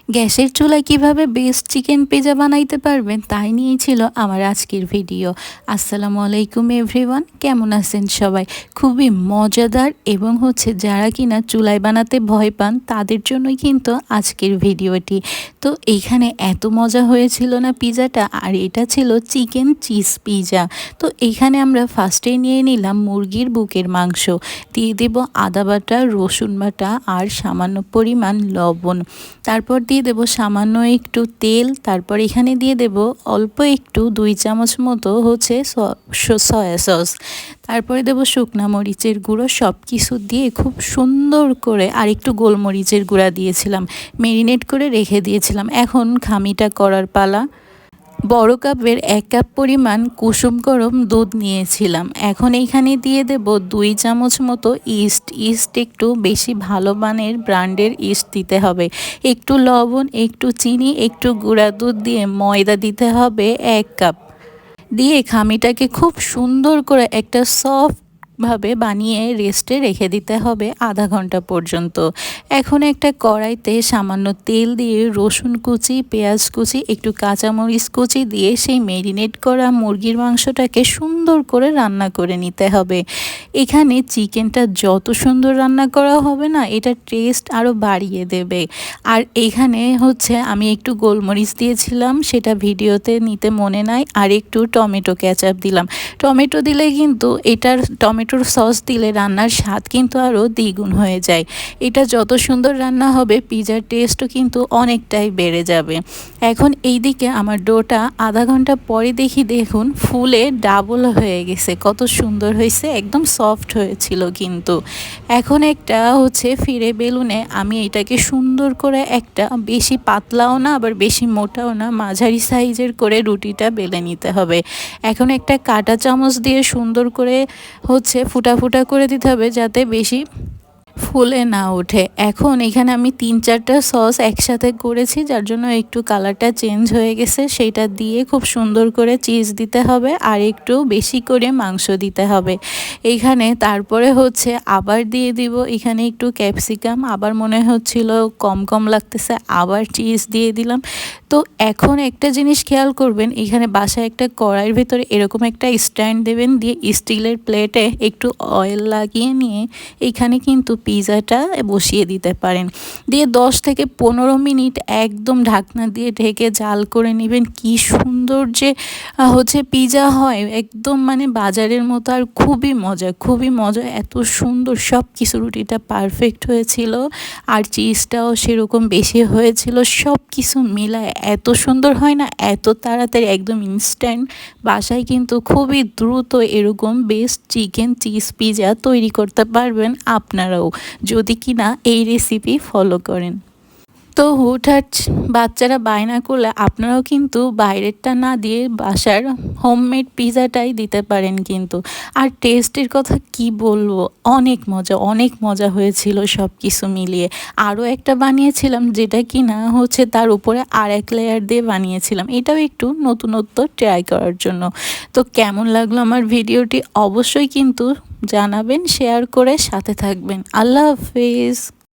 গ্যাসের চুলায় কিভাবে বেস্ট চিকেন পিৎজা বানাইতে পারবেন তাই নিয়েই ছিল আমার আজকের ভিডিও। আসসালামু আলাইকুম এভরিওয়ান, কেমন আছেন সবাই? খুবই মজাদার এবং যারা কিনা চুলায় বানাতে ভয় পান তাদের জন্যই কিন্তু আজকের ভিডিওটি। তো এইখানে এত মজা হয়েছিল না পিৎজাটা, আর এটা ছিল চিকেন চিজ পিৎজা। তো এইখানে আমরা ফার্স্টেই নিয়ে নিলাম মুরগির বুকের মাংস, দিয়ে দেব আদা বাটা, রসুন বাটা আর সামান্য পরিমাণ লবণ। তারপর দিয়ে দেব সামান্য একটু তেল। তারপর এখানে দিয়ে দেব অল্প একটু 2 চামচ মতো সয়া সস। তারপরে দেব শুকনা মরিচের গুঁড়ো। সব কিছু দিয়ে খুব সুন্দর করে, আর একটু গোলমরিচের গুঁড়া দিয়েছিলাম, মেরিনেট করে রেখে দিয়েছিলাম। এখন খামিটা করার পালা। বড় কাপের 1 কাপ পরিমাণ কুসুম গরম দুধ নিয়েছিলাম। এখন এইখানে দিয়ে দেব 2 চামচ মতো ইস্ট একটু বেশি ভালো মানের ব্র্যান্ডের ইস্ট দিতে হবে। একটু লবণ, একটু চিনি, একটু গুঁড়া দুধ দিয়ে ময়দা দিতে হবে 1 কাপ। দিয়ে খামিটাকে খুব সুন্দর করে একটা সফটভাবে বানিয়ে রেস্টে রেখে দিতে হবে আধা ঘন্টা পর্যন্ত। এখন একটা কড়াইতে সামান্য তেল দিয়ে রসুন কুচি, পেঁয়াজ কুচি, একটু কাঁচামরিচ কুচি দিয়ে সেই মেরিনেট করা মুরগির মাংসটাকে সুন্দর করে রান্না করে নিতে হবে। এখানে চিকেনটা যত সুন্দর রান্না করা হবে না, এটা টেস্ট আরও বাড়িয়ে দেবে। আর এইখানে আমি একটু গোলমরিচ দিয়েছিলাম, সেটা ভিডিওতে নিতে মনে নাই। আর একটু টমেটো কেচাপ দিলাম। টমেটো দিলে কিন্তু টমেটোর সস দিলে রান্নার স্বাদ কিন্তু আরও দ্বিগুণ হয়ে যায়। এটা যত সুন্দর রান্না হবে পিৎজার টেস্টও কিন্তু অনেকটাই বেড়ে যাবে। এখন এইদিকে আমার ডোটা আধা ঘন্টা পরে দেখুন ফুলে ডাবল হয়ে গেছে। কত সুন্দর হয়েছে, একদম সফট হয়েছিল কিন্তু। এখন একটা ফিরে বেলুনে আমি এটাকে সুন্দর করে, একটা বেশি পাতলাও না আবার বেশি মোটাও না, মাঝারি সাইজের করে রুটিটা বেলে নিতে হবে। এখন একটা কাঁটা চামচ দিয়ে সুন্দর করে ফুটা ফুটা করে দিতে হবে, যাতে বেশি ফুলে না ওঠে। এখন এখানে আমি 3-4টা সস একসাথে করেছি, যার জন্য একটু কালারটা চেঞ্জ হয়ে গেছে। সেইটা দিয়ে খুব সুন্দর করে চিজ দিতে হবে, আর একটু বেশি করে মাংস দিতে হবে এইখানে। তারপরে আবার দিয়ে দিব এখানে একটু ক্যাপসিকাম, আবার মনে হচ্ছিল কম কম লাগতেছে, আবার চিজ দিয়ে দিলাম। তো এখন একটা জিনিস খেয়াল করবেন, এখানে বাসায় একটা কড়াইয়ের ভেতরে এরকম একটা স্ট্যান্ড দেবেন, দিয়ে স্টিলের প্লেটে একটু অয়েল লাগিয়ে নিয়ে এইখানে কিন্তু পিৎজাটা বসিয়ে দিতে পারেন। দিয়ে 10 থেকে 15 মিনিট একদম ঢাকনা দিয়ে ঢেকে জাল করে নেবেন। কি সুন্দর যে পিৎজা হয়, একদম মানে বাজারের মতো। আর খুবই মজা, এত সুন্দর সব কিছু। রুটিটা পারফেক্ট হয়েছিল, আর চিজটাও সেরকম বেশি হয়েছিল। সব কিছু মিলায় এত সুন্দর হয় না, এত তাড়াতাড়ি, একদম ইনস্ট্যান্ট। বাসায় কিন্তু খুবই দ্রুত এরকম বেস্ট চিকেন চিজ পিৎজা তৈরি করতে পারবেন আপনারাও, যদি কিনা এই রেসিপি ফলো করেন। তো হুটহাট বাচ্চারা বায়না করলে আপনারাও কিন্তু বাইরেরটা না দিয়ে বাসার হোমমেড পিৎজাটাই দিতে পারেন কিন্তু। আর টেস্টের কথা কি বলবো, অনেক মজা হয়েছিল সব কিছু মিলিয়ে। আরও একটা বানিয়েছিলাম, যেটা কিনা তার উপরে আর এক লেয়ার দিয়ে বানিয়েছিলাম। এটাও একটু নতুনত্ব ট্রাই করার জন্য। তো কেমন লাগলো আমার ভিডিওটি অবশ্যই কিন্তু জানাবেন, শেয়ার করে সাথে থাকবেন। আল্লাহ হাফেজ।